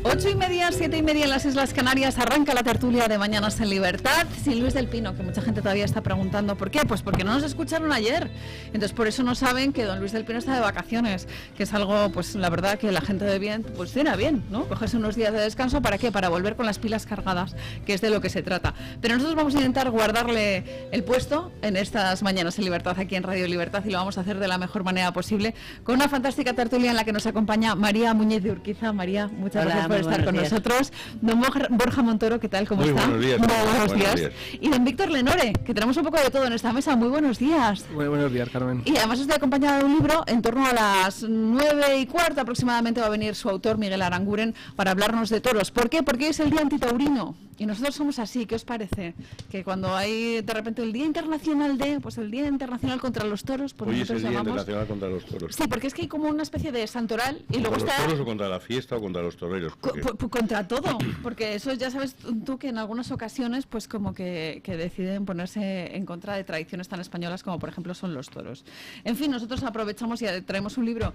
8:30, 7:30 en las Islas Canarias, arranca la tertulia de Mañanas en Libertad sin Luis del Pino, que mucha gente todavía está preguntando ¿por qué? Pues porque no nos escucharon ayer, entonces por eso no saben que don Luis del Pino está de vacaciones, que es algo, pues la verdad que la gente de bien, pues cena bien, ¿no? Cogerse unos días de descanso, ¿para qué? Para volver con las pilas cargadas, que es de lo que se trata. Pero nosotros vamos a intentar guardarle el puesto en estas Mañanas en Libertad aquí en Radio Libertad, y lo vamos a hacer de la mejor manera posible, con una fantástica tertulia en la que nos acompaña María Muñiz de Urquiza. María, muchas gracias por estar con nosotros. Don Borja Montoro, ¿qué tal? ¿Cómo está? Buenos días. Muy buenos días. Y don Víctor Lenore, que tenemos un poco de todo en esta mesa. Muy buenos días. Muy buenos días, Carmen. Y además estoy acompañada de un libro. En torno a las 9:15 aproximadamente va a venir su autor, Miguel Aranguren, para hablarnos de toros. ¿Por qué? Porque es el Día Antitaurino. Y nosotros somos así. ¿Qué os parece? Que cuando hay de repente el Día Internacional pues el Día Internacional contra los Toros, pues hoy es el Día llamamos... Internacional contra los Toros. Sí, porque es que hay como una especie de santoral y luego ¿Contra está... los toros o contra la fiesta o contra los toreros? Contra todo, porque eso ya sabes tú que en algunas ocasiones pues como que deciden ponerse en contra de tradiciones tan españolas como por ejemplo son los toros. En fin, nosotros aprovechamos y traemos un libro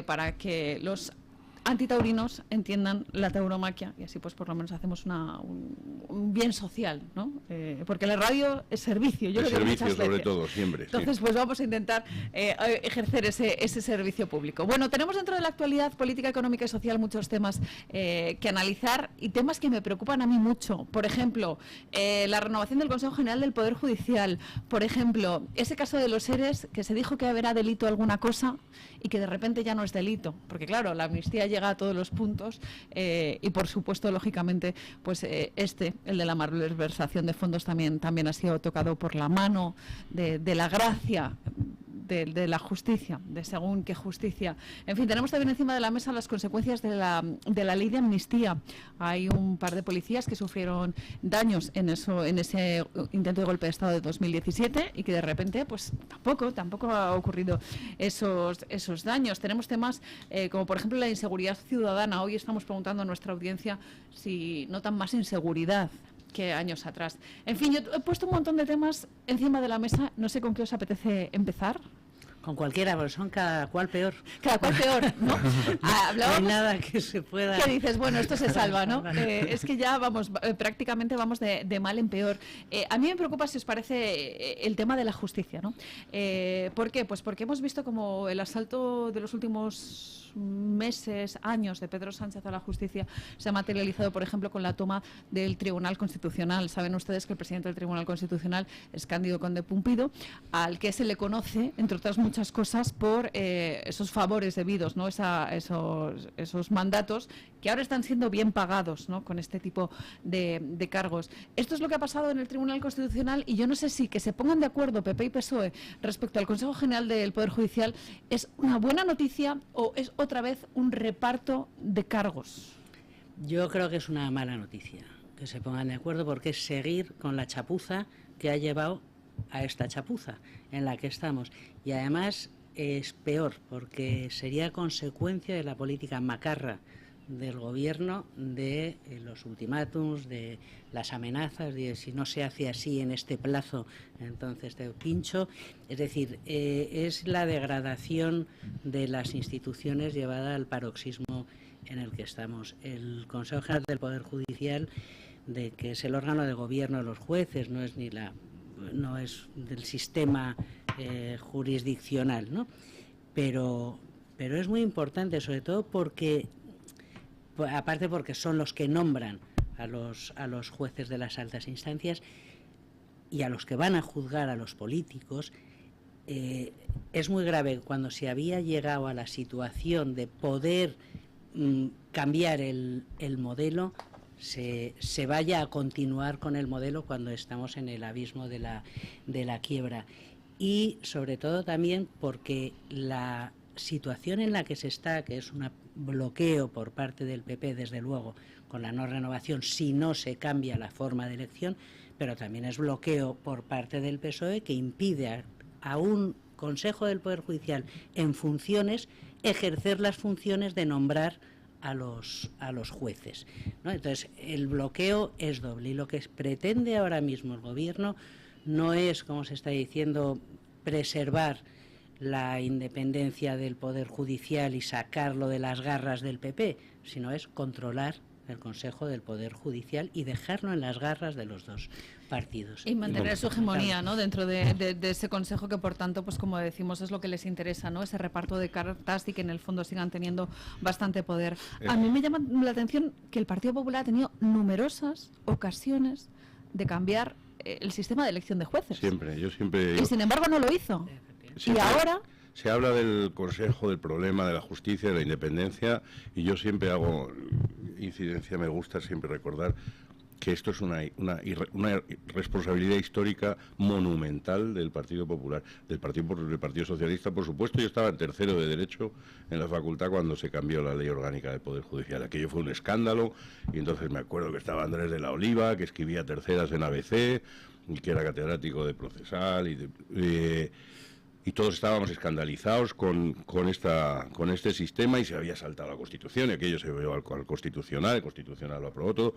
para que los antitaurinos entiendan la tauromaquia y así pues por lo menos hacemos un bien social, ¿no? Porque la radio es servicio, yo es lo digo servicio muchas sobre veces. todo, siempre. Entonces sí. pues vamos a intentar ejercer ese servicio público. Bueno, tenemos dentro de la actualidad política, económica y social muchos temas que analizar y temas que me preocupan a mí mucho. Por ejemplo, la renovación del Consejo General del Poder Judicial. Por ejemplo, ese caso de los ERES, que se dijo que era delito alguna cosa y que de repente ya no es delito. Porque claro, la amnistía llega a todos los puntos y por supuesto, lógicamente, pues el de la malversación de fondos también ha sido tocado por la mano de la gracia de la justicia, de según qué justicia. En fin, tenemos también encima de la mesa las consecuencias de la ley de amnistía. Hay un par de policías que sufrieron daños en ese intento de golpe de Estado de 2017 y que de repente, pues tampoco ha ocurrido esos daños. Tenemos temas como por ejemplo la inseguridad ciudadana. Hoy estamos preguntando a nuestra audiencia si notan más inseguridad que años atrás. En fin, yo he puesto un montón de temas encima de la mesa. No sé con qué os apetece empezar. Con cualquiera, pero son cada cual peor. Cada cual peor, ¿no? No hay nada que se pueda... ¿Qué dices? Bueno, esto se salva, ¿no? Es que ya vamos, prácticamente vamos de mal en peor. A mí me preocupa, si os parece, el tema de la justicia, ¿no? ¿Por qué? Pues porque hemos visto como el asalto de los últimos meses, años de Pedro Sánchez a la justicia se ha materializado, por ejemplo, con la toma del Tribunal Constitucional. Saben ustedes que el presidente del Tribunal Constitucional es Cándido Conde Pumpido, al que se le conoce, entre otras muchas cosas, por esos favores debidos, ¿no? Esos mandatos que ahora están siendo bien pagados, ¿no? Con este tipo de cargos. Esto es lo que ha pasado en el Tribunal Constitucional y yo no sé si que se pongan de acuerdo PP y PSOE respecto al Consejo General del Poder Judicial es una buena noticia o es otra vez un reparto de cargos. Yo creo que es una mala noticia que se pongan de acuerdo, porque es seguir con la chapuza que ha llevado a esta chapuza en la que estamos. Y además es peor, porque sería consecuencia de la política macarra del gobierno, de los ultimátums, de las amenazas, de si no se hace así en este plazo, entonces te pincho. Es decir, es la degradación de las instituciones llevada al paroxismo en el que estamos. El Consejo General del Poder Judicial, de que es el órgano de gobierno de los jueces, no es del sistema jurisdiccional, ¿no? Pero es muy importante, sobre todo porque aparte porque son los que nombran a los jueces de las altas instancias y a los que van a juzgar a los políticos. Es muy grave cuando se había llegado a la situación de poder cambiar el modelo, se vaya a continuar con el modelo cuando estamos en el abismo de la quiebra. Y sobre todo también porque la situación en la que se está, que es un bloqueo por parte del PP, desde luego, con la no renovación, si no se cambia la forma de elección, pero también es bloqueo por parte del PSOE, que impide a un Consejo del Poder Judicial en funciones ejercer las funciones de nombrar a los jueces, ¿no? Entonces, el bloqueo es doble, y lo que pretende ahora mismo el Gobierno no es, como se está diciendo, preservar la independencia del Poder Judicial y sacarlo de las garras del PP, sino es controlar el Consejo del Poder Judicial y dejarlo en las garras de los dos partidos. Y mantener su hegemonía, ¿no?, dentro de ese Consejo, que por tanto, pues como decimos, es lo que les interesa, ¿no?, ese reparto de cartas y que en el fondo sigan teniendo bastante poder. A mí me llama la atención que el Partido Popular ha tenido numerosas ocasiones de cambiar el sistema de elección de jueces. Yo siempre... Y sin embargo no lo hizo. Siempre y ahora... Se habla del Consejo, del problema de la justicia, de la independencia, y yo siempre hago incidencia, me gusta siempre recordar que esto es una responsabilidad histórica monumental del Partido Popular, del Partido Socialista, por supuesto. Yo estaba en tercero de Derecho en la facultad cuando se cambió la Ley Orgánica del Poder Judicial. Aquello fue un escándalo, y entonces me acuerdo que estaba Andrés de la Oliva, que escribía terceras en ABC, y que era catedrático de procesal, y todos estábamos escandalizados con este sistema, y se había saltado la Constitución, y aquello se llevó al Constitucional, el Constitucional lo aprobó todo,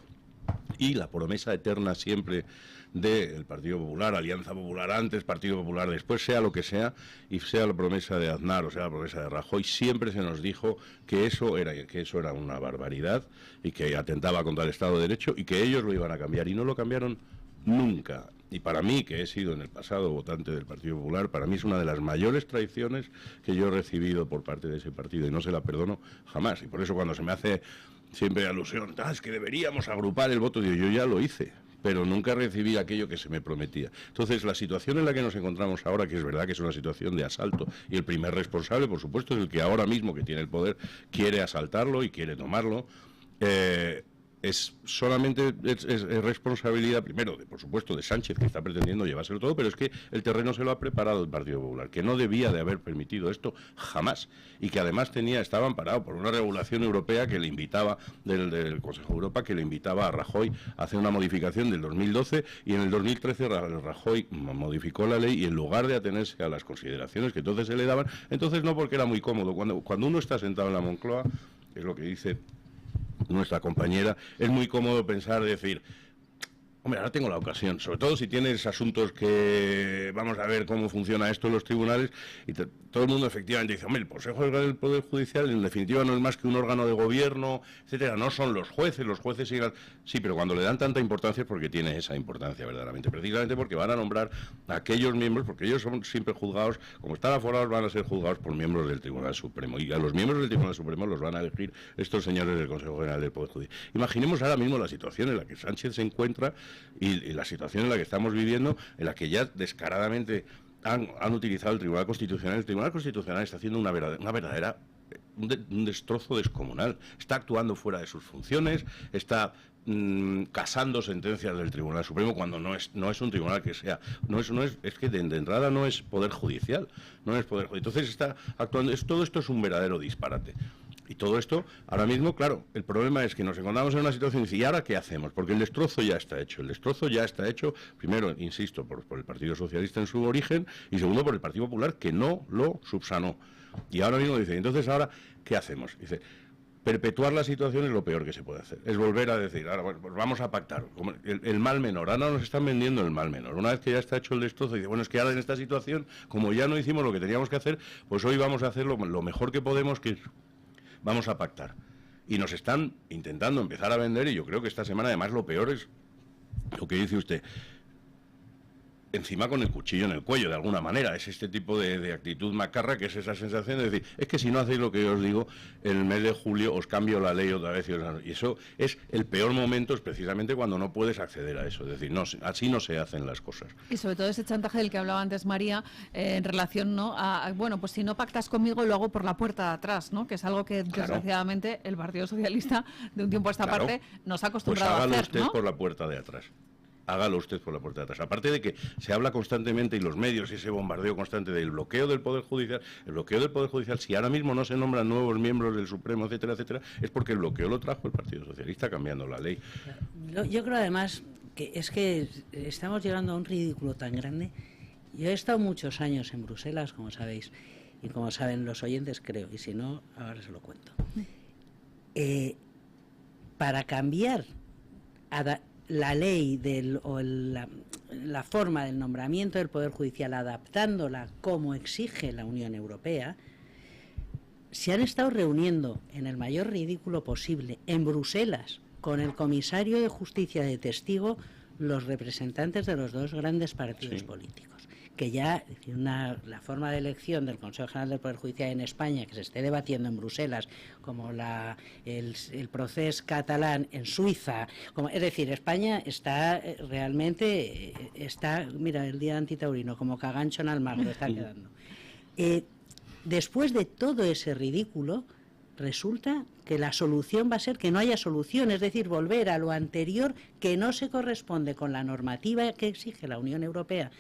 y la promesa eterna siempre del Partido Popular, Alianza Popular antes, Partido Popular después, sea lo que sea, y sea la promesa de Aznar o sea la promesa de Rajoy, siempre se nos dijo que eso era una barbaridad y que atentaba contra el Estado de Derecho y que ellos lo iban a cambiar, y no lo cambiaron nunca. Y para mí, que he sido en el pasado votante del Partido Popular, para mí es una de las mayores traiciones que yo he recibido por parte de ese partido, y no se la perdono jamás. Y por eso cuando se me hace siempre alusión, es que deberíamos agrupar el voto, digo, yo ya lo hice, pero nunca recibí aquello que se me prometía. Entonces, la situación en la que nos encontramos ahora, que es verdad que es una situación de asalto, y el primer responsable, por supuesto, es el que ahora mismo, que tiene el poder, quiere asaltarlo y quiere tomarlo, es responsabilidad primero, por supuesto, de Sánchez, que está pretendiendo llevárselo todo, pero es que el terreno se lo ha preparado el Partido Popular, que no debía de haber permitido esto jamás, y que además estaba amparado por una regulación europea que le invitaba, del Consejo de Europa, que le invitaba a Rajoy a hacer una modificación del 2012, y en el 2013 Rajoy modificó la ley, y en lugar de atenerse a las consideraciones que entonces se le daban, entonces no, porque era muy cómodo, cuando uno está sentado en la Moncloa, es lo que dice nuestra compañera, es muy cómodo pensar, decir, hombre, ahora tengo la ocasión, sobre todo si tienes asuntos que vamos a ver cómo funciona esto en los tribunales, y todo el mundo efectivamente dice, hombre, el Consejo del Poder Judicial en definitiva no es más que un órgano de gobierno, etcétera, no son los jueces sí, pero cuando le dan tanta importancia es porque tiene esa importancia verdaderamente, precisamente porque van a nombrar a aquellos miembros, porque ellos son siempre juzgados, como están aforados, van a ser juzgados por miembros del Tribunal Supremo, y a los miembros del Tribunal Supremo los van a elegir estos señores del Consejo General del Poder Judicial. Imaginemos ahora mismo la situación en la que Sánchez se encuentra, y la situación en la que estamos viviendo, en la que ya descaradamente han utilizado el Tribunal Constitucional. El Tribunal Constitucional está haciendo un destrozo descomunal. Está actuando fuera de sus funciones, está casando sentencias del Tribunal Supremo cuando no es un tribunal que sea, es que de entrada no es poder judicial, entonces está actuando, todo esto es un verdadero disparate. Y todo esto, ahora mismo, claro, el problema es que nos encontramos en una situación y ahora ¿qué hacemos? Porque el destrozo ya está hecho, primero, insisto, por el Partido Socialista en su origen, y segundo, por el Partido Popular, que no lo subsanó. Y ahora mismo dice, entonces ahora, ¿qué hacemos? Dice, perpetuar la situación es lo peor que se puede hacer, es volver a decir, ahora bueno, pues vamos a pactar, como el mal menor, ahora nos están vendiendo el mal menor, una vez que ya está hecho el destrozo, dice, bueno, es que ahora en esta situación, como ya no hicimos lo que teníamos que hacer, pues hoy vamos a hacer lo mejor que podemos, que vamos a pactar. Y nos están intentando empezar a vender, y yo creo que esta semana además lo peor es lo que dice usted, encima con el cuchillo en el cuello, de alguna manera. Es este tipo de actitud macarra, que es esa sensación de decir, es que si no hacéis lo que yo os digo, en el mes de julio os cambio la ley otra vez. Y eso es el peor momento, es precisamente cuando no puedes acceder a eso. Es decir, no, así no se hacen las cosas. Y sobre todo ese chantaje del que hablaba antes María, en relación, ¿no?, a, bueno, pues si no pactas conmigo, lo hago por la puerta de atrás, ¿no?, que es algo que desgraciadamente el Partido Socialista de un tiempo a esta parte nos ha acostumbrado a hacer, pues hágalo usted por la puerta de atrás. Hágalo usted por la puerta de atrás. Aparte de que se habla constantemente, y los medios, y ese bombardeo constante del bloqueo del Poder Judicial, si ahora mismo no se nombran nuevos miembros del Supremo, etcétera, etcétera, es porque el bloqueo lo trajo el Partido Socialista cambiando la ley. Yo creo además que estamos llegando a un ridículo tan grande. Yo he estado muchos años en Bruselas, como sabéis, y como saben los oyentes, creo, y si no, ahora se lo cuento. Para cambiar la ley la forma del nombramiento del Poder Judicial, adaptándola como exige la Unión Europea, se han estado reuniendo en el mayor ridículo posible en Bruselas con el comisario de justicia de testigo los representantes de los dos grandes partidos políticos, que ya, es decir, la forma de elección del Consejo General del Poder Judicial en España, que se esté debatiendo en Bruselas, como el proceso catalán en Suiza, es decir, España está realmente, mira, el día antitaurino, como cagancho en Almagro está quedando. Después de todo ese ridículo, resulta que la solución va a ser que no haya solución, es decir, volver a lo anterior que no se corresponde con la normativa que exige la Unión Europea.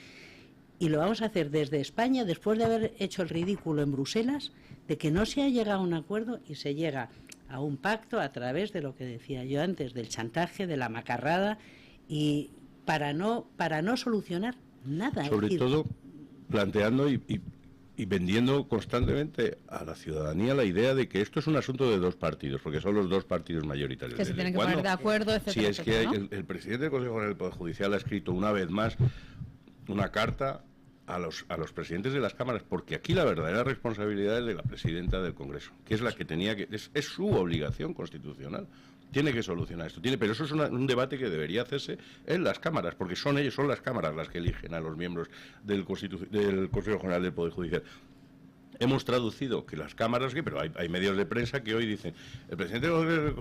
Y lo vamos a hacer desde España, después de haber hecho el ridículo en Bruselas, de que no se ha llegado a un acuerdo y se llega a un pacto a través de lo que decía yo antes, del chantaje, de la macarrada, y para no solucionar nada. Sobre todo planteando y vendiendo constantemente a la ciudadanía la idea de que esto es un asunto de dos partidos, porque son los dos partidos mayoritarios. Que se tienen que poner de acuerdo, etcétera. Si es que ¿no? el presidente del Consejo General del Poder Judicial ha escrito una vez más una carta a los presidentes de las cámaras, porque aquí la verdadera responsabilidad es de la presidenta del Congreso, que es la que tenía que... Es su obligación constitucional. Tiene que solucionar esto. Pero eso es un debate que debería hacerse en las cámaras, porque son las cámaras las que eligen a los miembros del Consejo General del Poder Judicial. Hemos traducido que las cámaras, pero hay medios de prensa que hoy dicen el presidente del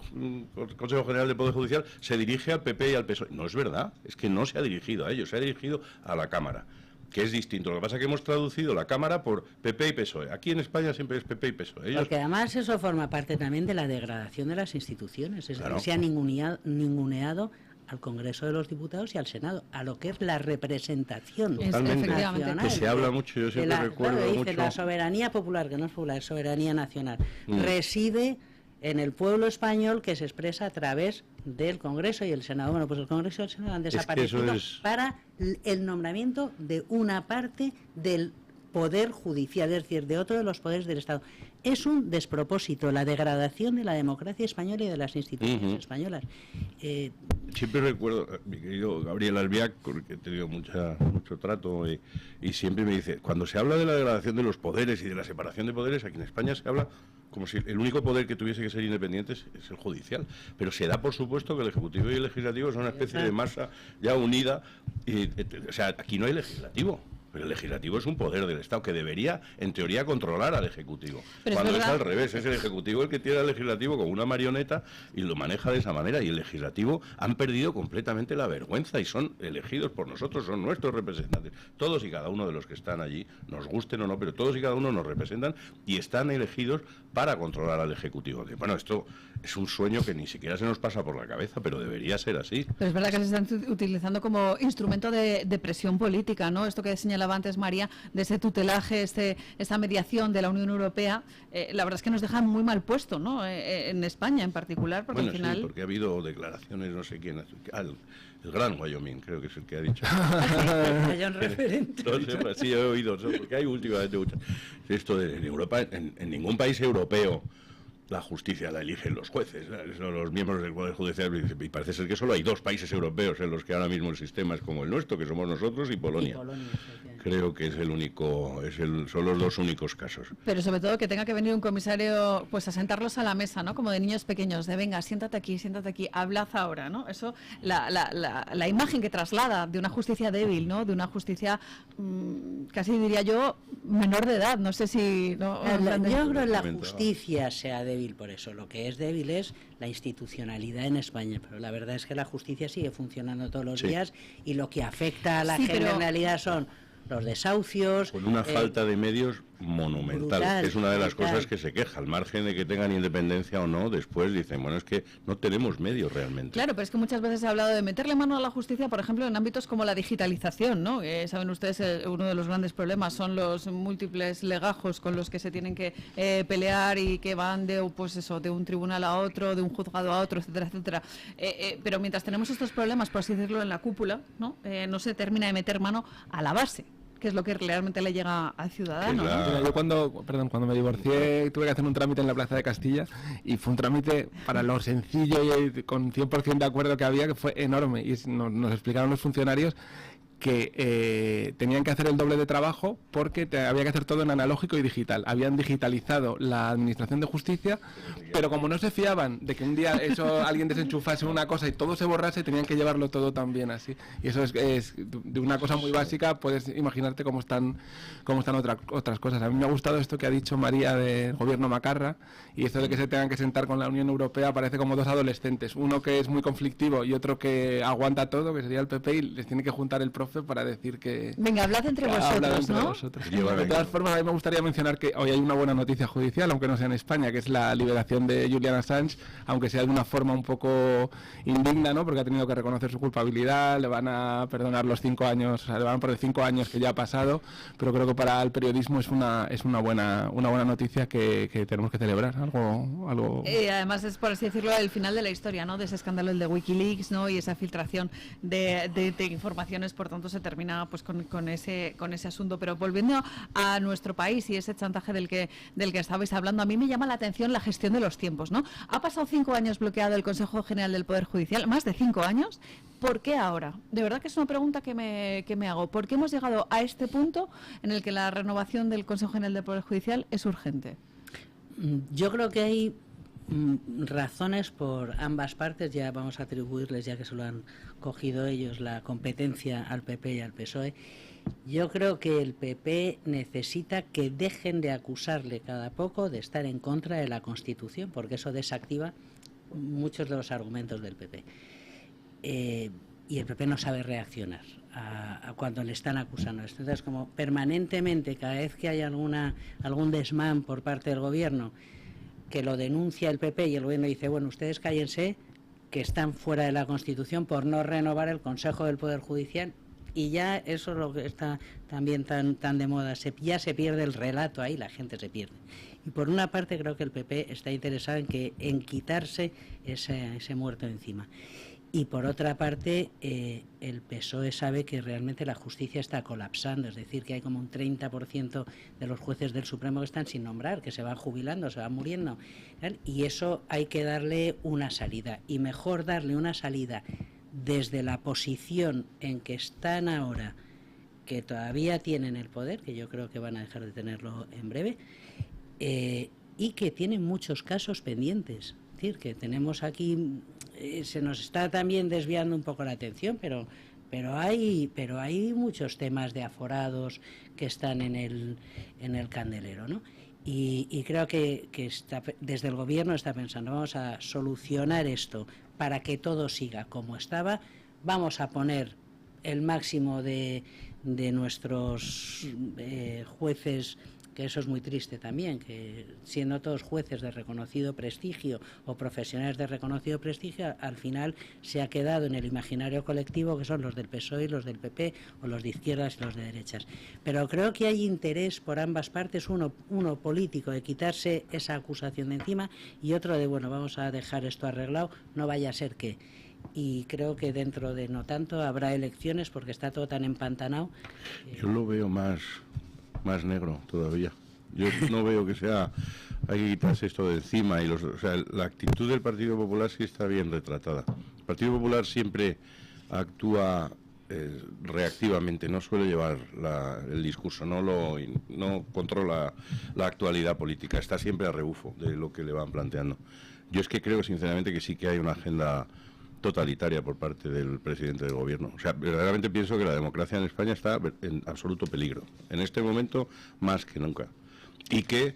Consejo General del Poder Judicial se dirige al PP y al PSOE. No es verdad, es que no se ha dirigido a ellos, se ha dirigido a la Cámara, que es distinto. Lo que pasa es que hemos traducido la Cámara por PP y PSOE. Aquí en España siempre es PP y PSOE. Porque además eso forma parte también de la degradación de las instituciones. Es decir, se ha ninguneado al Congreso de los Diputados y al Senado, a lo que es la representación nacional. Que se habla mucho, yo siempre recuerdo mucho. La soberanía popular, que no es popular, es soberanía nacional, reside en el pueblo español, que se expresa a través del Congreso y el Senado. Bueno, pues el Congreso y el Senado han desaparecido para el nombramiento de una parte del Poder Judicial, es decir, de otro de los poderes del Estado. Es un despropósito, la degradación de la democracia española y de las instituciones españolas. Siempre recuerdo, mi querido Gabriel Albiac, con el que he tenido mucho trato, y siempre me dice, cuando se habla de la degradación de los poderes y de la separación de poderes, aquí en España se habla como si el único poder que tuviese que ser independiente es el judicial. Pero se da por supuesto que el Ejecutivo y el Legislativo son una especie de masa ya unida. O sea, aquí no hay legislativo. Pero el Legislativo es un poder del Estado que debería, en teoría, controlar al Ejecutivo. Pero cuando es al revés, es el Ejecutivo el que tiene al Legislativo como una marioneta y lo maneja de esa manera. Y el Legislativo han perdido completamente la vergüenza y son elegidos por nosotros, son nuestros representantes. Todos y cada uno de los que están allí, nos gusten o no, pero todos y cada uno nos representan y están elegidos para controlar al Ejecutivo. Bueno, esto es un sueño que ni siquiera se nos pasa por la cabeza, pero debería ser así. Pero es verdad que se están utilizando como instrumento de presión política, ¿no? Esto que señalaba antes María, de ese tutelaje, esta mediación de la Unión Europea, la verdad es que nos deja muy mal puesto, ¿no? En España en particular, porque al final... Sí, porque ha habido declaraciones, no sé quién, el Gran Wyoming, creo que es el que ha dicho. Hay un referente. No sé, pues sí, he oído, porque hay últimamente muchas. Esto en Europa, en ningún país europeo la justicia la eligen los jueces, son los miembros del Poder Judicial, y parece ser que solo hay dos países europeos en los que ahora mismo el sistema es como el nuestro, que somos nosotros y Polonia. Creo que es son los dos únicos casos. Pero sobre todo que tenga que venir un comisario pues a sentarlos a la mesa, ¿no? Como de niños pequeños, de venga, siéntate aquí, hablad ahora, ¿no? Eso, la imagen que traslada de una justicia débil, ¿no? De una justicia casi diría yo menor de edad, no sé si... No, yo creo que la justicia sea débil por eso, lo que es débil es la institucionalidad en España, pero la verdad es que la justicia sigue funcionando todos los días y lo que afecta a la generalidad son los desahucios. Con una falta de medios monumental. Brutal, es una de las cosas que se queja, al margen de que tengan independencia o no, después dicen, bueno, es que no tenemos medios realmente. Claro, pero es que muchas veces se ha hablado de meterle mano a la justicia, por ejemplo, en ámbitos como la digitalización, ¿no? Saben ustedes, uno de los grandes problemas son los múltiples legajos con los que se tienen que pelear y que van de un tribunal a otro, de un juzgado a otro, etcétera, etcétera. Pero mientras tenemos estos problemas, por así decirlo, en la cúpula, ¿no? No se termina de meter mano a la base, que es lo que realmente le llega al ciudadano. ¿no? Yo cuando me divorcié tuve que hacer un trámite en la Plaza de Castilla y fue un trámite para lo sencillo y con 100% de acuerdo que había, que fue enorme, y nos explicaron los funcionarios que tenían que hacer el doble de trabajo porque había que hacer todo en analógico y digital. Habían digitalizado la administración de justicia, pero como no se fiaban de que un día eso alguien desenchufase una cosa y todo se borrase, tenían que llevarlo todo también así. Y eso es de una cosa muy básica, puedes imaginarte cómo están otras cosas. A mí me ha gustado esto que ha dicho María del gobierno Macarra, y esto de que se tengan que sentar con la Unión Europea parece como dos adolescentes, uno que es muy conflictivo y otro que aguanta todo, que sería el PP, y les tiene que juntar el profe para decir que... Venga, hablad entre vosotros, ¿no? De todas formas, a mí me gustaría mencionar que hoy hay una buena noticia judicial, aunque no sea en España, que es la liberación de Julian Assange, aunque sea de una forma un poco indigna, ¿no? Porque ha tenido que reconocer su culpabilidad, le van a perdonar los 5 años, o sea, le van a perder 5 años que ya ha pasado, pero creo que para el periodismo es una buena noticia que tenemos que celebrar, algo... además es, por así decirlo, el final de la historia, ¿no? De ese escándalo, el de Wikileaks, ¿no? Y esa filtración de informaciones, por tanto se termina pues con ese asunto. Pero volviendo a nuestro país y ese chantaje del que estabais hablando, a mí me llama la atención la gestión de los tiempos, ¿no? Ha pasado 5 años bloqueado el Consejo General del Poder Judicial, más de 5 años. ¿Por qué ahora? De verdad que es una pregunta que me hago. ¿Por qué hemos llegado a este punto en el que la renovación del Consejo General del Poder Judicial es urgente? Yo creo que hay razones por ambas partes. Ya vamos a atribuirles, ya que se lo han cogido ellos, la competencia al PP y al PSOE. Yo creo que el PP necesita que dejen de acusarle cada poco de estar en contra de la Constitución, porque eso desactiva muchos de los argumentos del PP. Y el PP no sabe reaccionar a cuando le están acusando. Entonces, como permanentemente, cada vez que hay algún desmán por parte del gobierno, que lo denuncia el PP y el gobierno dice, bueno, ustedes cállense, que están fuera de la Constitución por no renovar el Consejo del Poder Judicial, y ya eso es lo que está también tan de moda, ya se pierde el relato ahí, la gente se pierde. Y por una parte creo que el PP está interesado en quitarse ese muerto encima. Y por otra parte, el PSOE sabe que realmente la justicia está colapsando, es decir, que hay como un 30% de los jueces del Supremo que están sin nombrar, que se van jubilando, se van muriendo, ¿verdad? Y eso hay que darle una salida, y mejor darle una salida desde la posición en que están ahora, que todavía tienen el poder, que yo creo que van a dejar de tenerlo en breve, y que tienen muchos casos pendientes. Es decir, que tenemos aquí... se nos está también desviando un poco la atención, pero hay muchos temas de aforados que están en el candelero, ¿no? Y creo que desde el gobierno está pensando, vamos a solucionar esto para que todo siga como estaba, vamos a poner el máximo de nuestros jueces, que eso es muy triste también, que siendo todos jueces de reconocido prestigio o profesionales de reconocido prestigio, al final se ha quedado en el imaginario colectivo que son los del PSOE y los del PP, o los de izquierdas y los de derechas. Pero creo que hay interés por ambas partes, uno político, de quitarse esa acusación de encima, y otro de, bueno, vamos a dejar esto arreglado, no vaya a ser que... Y creo que dentro de no tanto habrá elecciones porque está todo tan empantanado. Yo lo veo más negro todavía. Yo no veo que sea, hay que quitarse esto de encima, o sea, la actitud del Partido Popular sí está bien retratada. El Partido Popular siempre actúa reactivamente, no suele llevar el discurso, no controla la actualidad política, está siempre a rebufo de lo que le van planteando. Yo es que creo sinceramente que sí que hay una agenda totalitaria por parte del presidente del gobierno. O sea, verdaderamente pienso que la democracia en España está en absoluto peligro, en este momento más que nunca, y que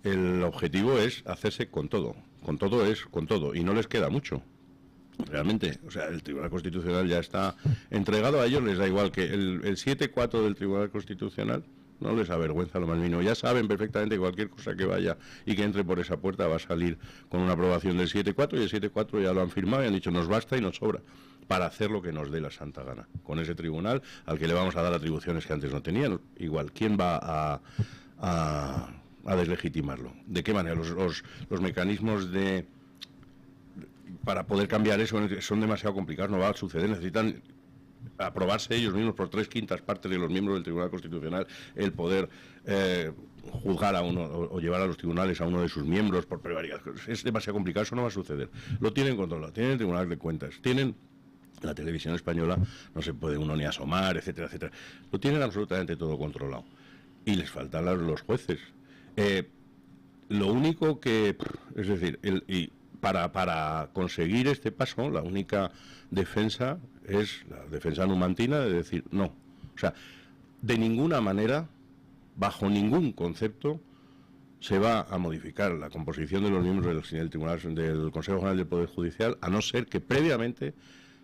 el objetivo es hacerse con todo, y no les queda mucho, realmente. O sea, el Tribunal Constitucional ya está entregado, a ellos les da igual que el 7-4 del Tribunal Constitucional, no les avergüenza lo más mínimo. Ya saben perfectamente que cualquier cosa que vaya y que entre por esa puerta va a salir con una aprobación del 7-4, y el 7-4 ya lo han firmado y han dicho nos basta y nos sobra para hacer lo que nos dé la santa gana con ese tribunal al que le vamos a dar atribuciones que antes no tenían. Igual, ¿quién va a deslegitimarlo? ¿De qué manera? Los mecanismos para poder cambiar eso son demasiado complicados, no va a suceder, necesitan aprobarse ellos mismos por 3/5 partes de los miembros del Tribunal Constitucional el poder juzgar a uno o llevar a los tribunales a uno de sus miembros por prevaricación. Es demasiado complicado, eso no va a suceder. Lo tienen controlado, tienen el Tribunal de Cuentas, tienen la televisión española no se puede uno ni asomar, etcétera, etcétera. Lo tienen absolutamente todo controlado. Y les faltan los jueces. Lo único que... Es decir, para conseguir este paso, la única defensa es la defensa numantina de decir no. O sea, de ninguna manera, bajo ningún concepto, se va a modificar la composición de los miembros del Tribunal, del Consejo General del Poder Judicial, a no ser que previamente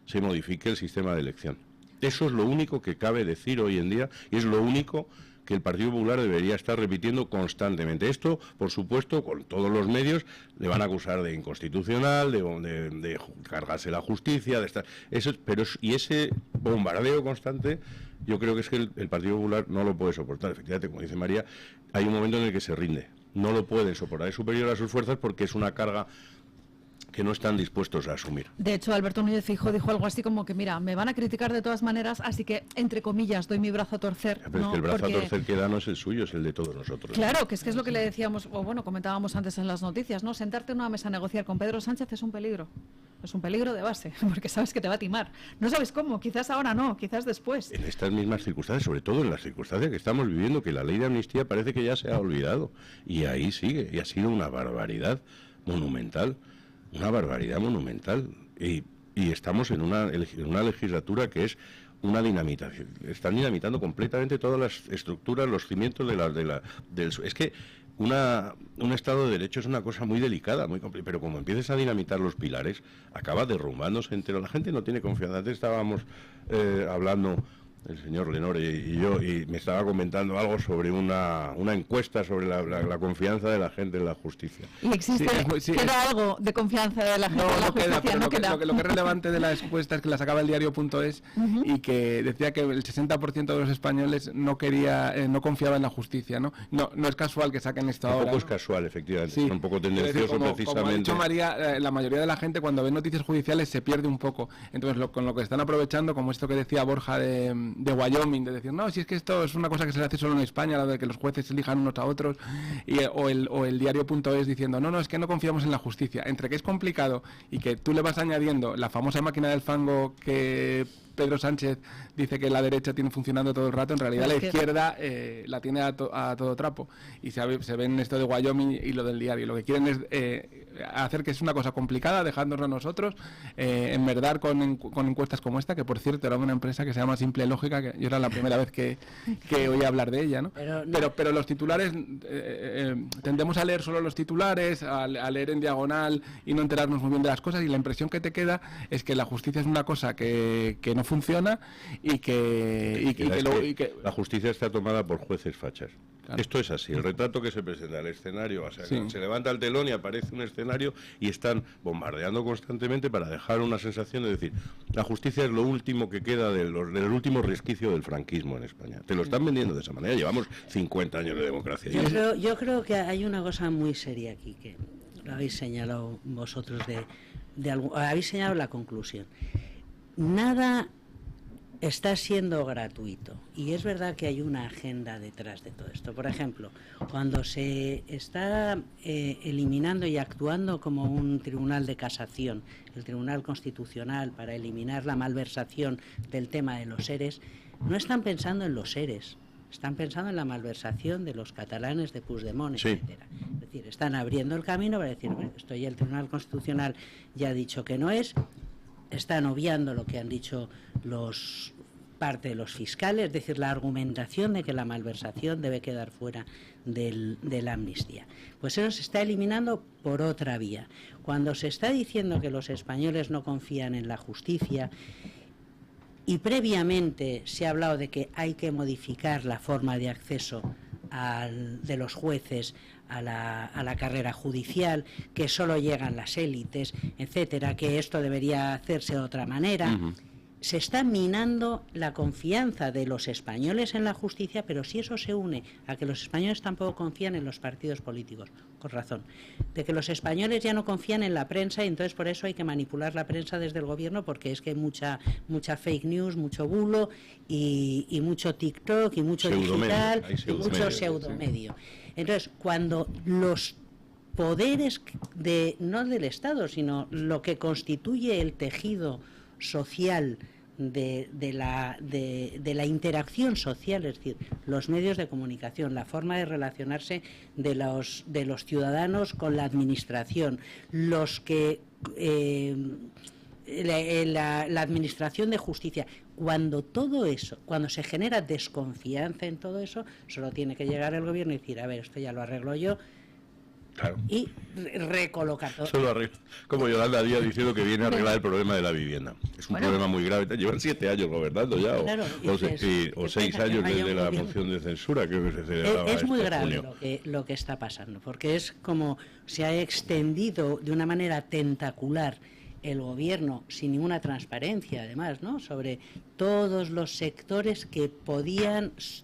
se modifique el sistema de elección. Eso es lo único que cabe decir hoy en día y es lo único que el Partido Popular debería estar repitiendo constantemente. Esto, por supuesto, con todos los medios, le van a acusar de inconstitucional, de cargarse la justicia, de estar... Y ese bombardeo constante, yo creo que es que el Partido Popular no lo puede soportar. Efectivamente, como dice María, hay un momento en el que se rinde. No lo pueden soportar, es superior a sus fuerzas porque es una carga que no están dispuestos a asumir. De hecho, Alberto Núñez Feijóo dijo algo así como que, mira, me van a criticar de todas maneras, así que, entre comillas, doy mi brazo a torcer. Pero ¿no? Es que el brazo a torcer que da no es el suyo, es el de todos nosotros. Claro, que es lo que le decíamos, o bueno, comentábamos antes en las noticias, ¿no? Sentarte en una mesa a negociar con Pedro Sánchez es un peligro. Es un peligro de base, porque sabes que te va a timar. No sabes cómo, quizás ahora no, quizás después. En estas mismas circunstancias, sobre todo en las circunstancias que estamos viviendo, que la ley de amnistía parece que ya se ha olvidado. Y ahí sigue, y ha sido una barbaridad monumental. Una barbaridad monumental. Y estamos en una legislatura que es una dinamitación. Están dinamitando completamente todas las estructuras, los cimientos es que un Estado de Derecho es una cosa muy delicada, muy complicada, pero como empieces a dinamitar los pilares, acaba derrumbándose entero. La gente no tiene confianza. Antes estábamos hablando el señor Lenore y yo, y me estaba comentando algo sobre una encuesta sobre la confianza de la gente en la justicia. ¿Y existe, queda algo de confianza de la gente en la justicia? Pero lo que es relevante de la encuesta es que la sacaba el diario.es y que decía que el 60% de los españoles no confiaba en la justicia, ¿no? No es casual que saquen esto ahora. Tampoco es casual, efectivamente, es un poco tendencioso precisamente. Como ha dicho María, la mayoría de la gente cuando ve noticias judiciales se pierde un poco. Entonces, con lo que están aprovechando, como esto que decía Borja de Wyoming, de decir, no, si es que esto es una cosa que se le hace solo en España, la de que los jueces elijan unos a otros, o el diario.es diciendo, no, es que no confiamos en la justicia. Entre que es complicado y que tú le vas añadiendo la famosa máquina del fango que Pedro Sánchez dice que la derecha tiene funcionando todo el rato, en realidad la izquierda la tiene a todo trapo. Y se ven esto de Wyoming y lo del diario. Lo que quieren es hacer que es una cosa complicada, dejándonos a nosotros enmerdar con encuestas como esta, que por cierto era una empresa que se llama Simple Lógica, que yo era la primera vez que oí hablar de ella, ¿no? Pero los titulares, tendemos a leer solo los titulares, a leer en diagonal y no enterarnos muy bien de las cosas, y la impresión que te queda es que la justicia es una cosa que no funciona y que la justicia está tomada por jueces fachas. Claro. Esto es así, el retrato que se presenta al escenario, o sea, sí. Se levanta el telón y aparece un escenario y están bombardeando constantemente para dejar una sensación de decir, la justicia es lo último que queda del último resquicio del franquismo en España. Te lo están vendiendo de esa manera, llevamos 50 años de democracia. Yo creo que hay una cosa muy seria aquí, que lo habéis señalado vosotros, habéis señalado la conclusión. Nada está siendo gratuito, y es verdad que hay una agenda detrás de todo esto. Por ejemplo, cuando se está eliminando y actuando como un tribunal de casación, el Tribunal Constitucional, para eliminar la malversación del tema de los seres, no están pensando en los seres, están pensando en la malversación de los catalanes de Puigdemont, sí, etcétera. Es decir, están abriendo el camino para decir, bueno, esto ya el Tribunal Constitucional ya ha dicho que no es. Están obviando lo que han dicho parte de los fiscales, es decir, la argumentación de que la malversación debe quedar fuera de la amnistía. Pues eso se está eliminando por otra vía. Cuando se está diciendo que los españoles no confían en la justicia, y previamente se ha hablado de que hay que modificar la forma de acceso de los jueces a la carrera judicial, que solo llegan las élites, etcétera, que esto debería hacerse de otra manera. Se está minando la confianza de los españoles en la justicia, pero si eso se une a que los españoles tampoco confían en los partidos políticos, con razón, de que los españoles ya no confían en la prensa, y entonces por eso hay que manipular la prensa desde el gobierno, porque es que hay mucha fake news, mucho bulo y mucho TikTok y mucho digital y mucho pseudomedio. Entonces, cuando los poderes no del Estado, sino lo que constituye el tejido social de la interacción social, es decir, los medios de comunicación, la forma de relacionarse de los ciudadanos con la administración, la administración de justicia. Cuando todo eso, cuando se genera desconfianza en todo eso, solo tiene que llegar el gobierno y decir, a ver, esto ya lo arreglo yo. Claro. Y recolocar todo. Solo arregla, como Yolanda Díaz diciendo que viene a arreglar el problema de la vivienda. Es un problema muy grave. Llevan 7 años gobernando ya, claro, o 6 años desde la moción de censura que se celebraba. Es muy grave lo que está pasando, porque es como se ha extendido de una manera tentacular el gobierno, sin ninguna transparencia además, ¿no?, sobre todos los sectores que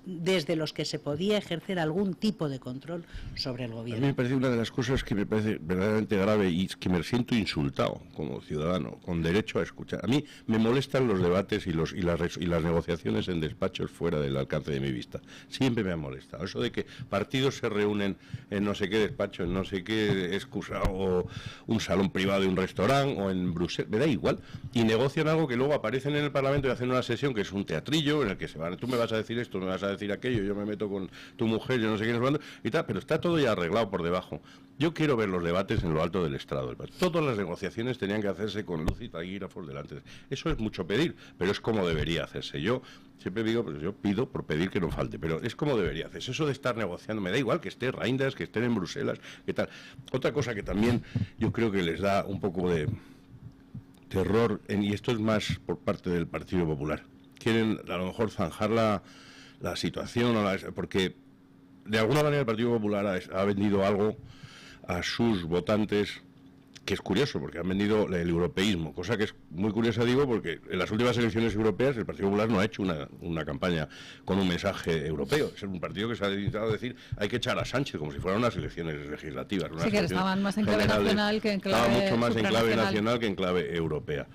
desde los que se podía ejercer algún tipo de control sobre el gobierno. A mí me parece una de las cosas que me parece verdaderamente grave y que me siento insultado como ciudadano, con derecho a escuchar. A mí me molestan los debates y las negociaciones en despachos fuera del alcance de mi vista. Siempre me ha molestado. Eso de que partidos se reúnen en no sé qué despacho, en no sé qué excusa, o un salón privado de un restaurante, o en Bruselas, me da igual, y negocian algo que luego aparecen en el Parlamento y hacen una sesión que es un teatrillo en el que se van, tú me vas a decir esto, me vas a decir aquello, yo me meto con tu mujer, yo no sé qué, y tal, pero está todo ya arreglado por debajo. Yo quiero ver los debates en lo alto del estrado. Todas las negociaciones tenían que hacerse con luz y taquígrafos delante. Eso es mucho pedir, pero es como debería hacerse. Yo siempre digo, pues yo pido por pedir que no falte, pero es como debería hacerse. Eso de estar negociando, me da igual que esté Reinders, que estén en Bruselas, que tal. Otra cosa que también yo creo que les da un poco de terror, y esto es más por parte del Partido Popular, quieren a lo mejor zanjar la situación, porque de alguna manera el Partido Popular ha vendido algo a sus votantes que es curioso, porque han vendido el europeísmo, cosa que es muy curiosa, digo, porque en las últimas elecciones europeas el Partido Popular no ha hecho una campaña con un mensaje europeo. Es un partido que se ha dedicado a decir hay que echar a Sánchez, como si fueran unas elecciones legislativas. Sí, que estaban más en clave nacional que en clave Estaban mucho más en clave nacional que en clave europea.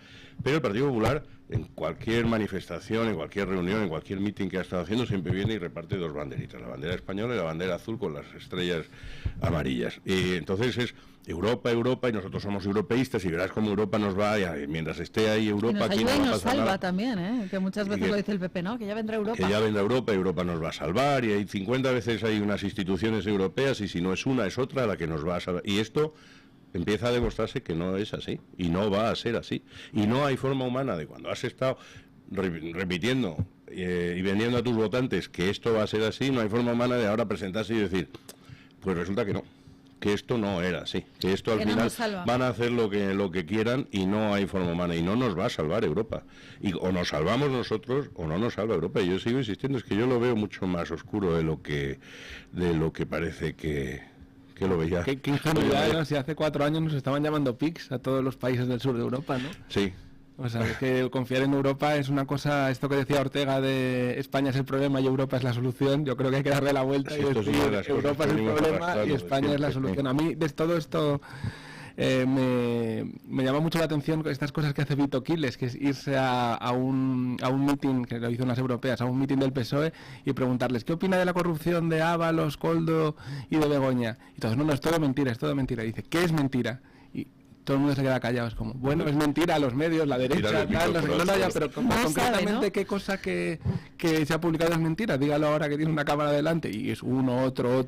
Pero el Partido Popular, en cualquier manifestación, en cualquier reunión, en cualquier mitin que ha estado haciendo, siempre viene y reparte 2 banderitas, la bandera española y la bandera azul con las estrellas amarillas. Y entonces es Europa, Europa, y nosotros somos europeístas, y verás cómo Europa nos va, y mientras esté ahí Europa, aquí no va a pasar nada. Y nos salva también, que muchas veces lo dice el PP, ¿no?, que ya vendrá Europa. Que ya vendrá Europa, Europa nos va a salvar, y hay 50 veces hay unas instituciones europeas, y si no es una, es otra la que nos va a salvar. Y esto empieza a demostrarse que no es así, y no va a ser así. Y no hay forma humana de, cuando has estado repitiendo y vendiendo a tus votantes que esto va a ser así, no hay forma humana de ahora presentarse y decir, pues resulta que no, que esto no era así, que esto al final van a hacer lo que quieran, y no hay forma humana, y no nos va a salvar Europa. Y o nos salvamos nosotros o no nos salva Europa. Y yo sigo insistiendo, es que yo lo veo mucho más oscuro de lo que parece que lo veía. Qué ingenuidad, ¿no? Si hace 4 años nos estaban llamando PICs a todos los países del sur de Europa, ¿no? Sí. O sea, es que confiar en Europa es una cosa, esto que decía Ortega de España es el problema y Europa es la solución, yo creo que hay que darle la vuelta y decir Europa es el problema y España es la solución. A mí de todo esto me llama mucho la atención estas cosas que hace Vito Quiles, que es irse a un mitin, que lo hizo en las europeas, a un mitin del PSOE y preguntarles ¿qué opina de la corrupción de Ábalos, Koldo y de Begoña? Y todos, no, es todo mentira, es todo mentira. Y dice, ¿qué es mentira? Y todo el mundo se queda callado, es como, bueno, es mentira, los medios, la derecha, tal, pero concretamente, ¿no? ¿Qué cosa que se ha publicado es mentira? Dígalo ahora que tiene una cámara delante, y es uno, otro, o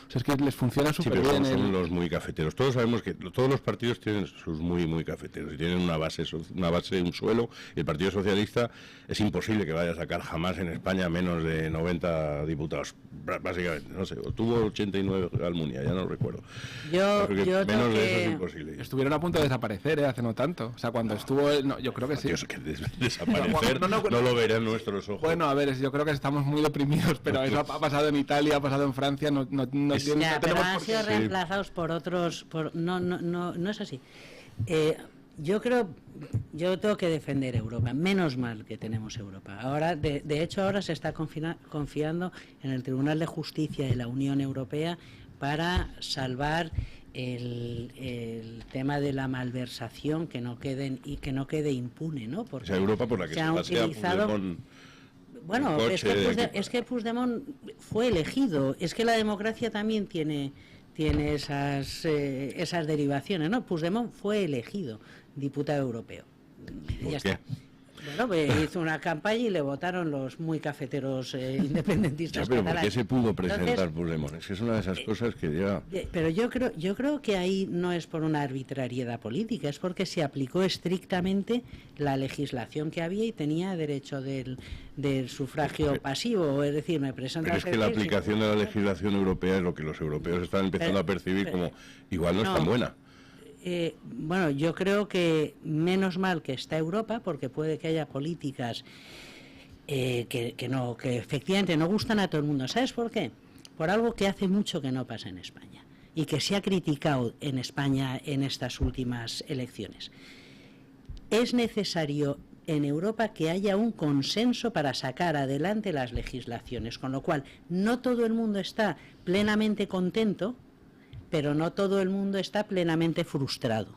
sea, es que les funciona súper bien. Son los muy cafeteros. Todos sabemos que todos los partidos tienen sus muy cafeteros, y tienen una base, un suelo, y el Partido Socialista es imposible que vaya a sacar jamás en España menos de 90 diputados, básicamente, no sé, tuvo 89 Almunia, ya no recuerdo. Yo menos de eso es imposible. Estuvieron a punto de desaparecer, hace no tanto. O sea, cuando estuvo... No, yo creo que sí. Dios, que desaparecer no lo verán nuestros ojos. Bueno, a ver, yo creo que estamos muy deprimidos, pero eso ha pasado en Italia, ha pasado en Francia, no pero han sido reemplazados por otros... No es así. Yo tengo que defender Europa. Menos mal que tenemos Europa. Ahora, de hecho, ahora se está confiando en el Tribunal de Justicia de la Unión Europea para salvar el tema de la malversación, que no quede impune, ¿no? Porque Europa por la que se ha utilizado. Bueno, es que Puigdemont fue elegido. Es que la democracia también tiene esas derivaciones, ¿no? Puigdemont fue elegido diputado europeo. ¿Por Ya qué? está. Bueno, pues hizo una campaña y le votaron los muy cafeteros independentistas Ya, pero ¿por qué catalanes. se pudo presentar Entonces, Puigdemont? Es que es una de esas cosas que ya... pero yo creo que ahí no es por una arbitrariedad política, es porque se aplicó estrictamente la legislación que había y tenía derecho del sufragio pasivo, es decir, me presento Pero a es que la elegir, aplicación de la legislación europea es lo que los europeos están empezando a percibir como igual no es tan buena. Bueno, yo creo que menos mal que está Europa, porque puede que haya políticas que efectivamente no gustan a todo el mundo. ¿Sabes por qué? Por algo que hace mucho que no pasa en España y que se ha criticado en España en estas últimas elecciones. Es necesario en Europa que haya un consenso para sacar adelante las legislaciones, con lo cual no todo el mundo está plenamente contento, pero no todo el mundo está plenamente frustrado.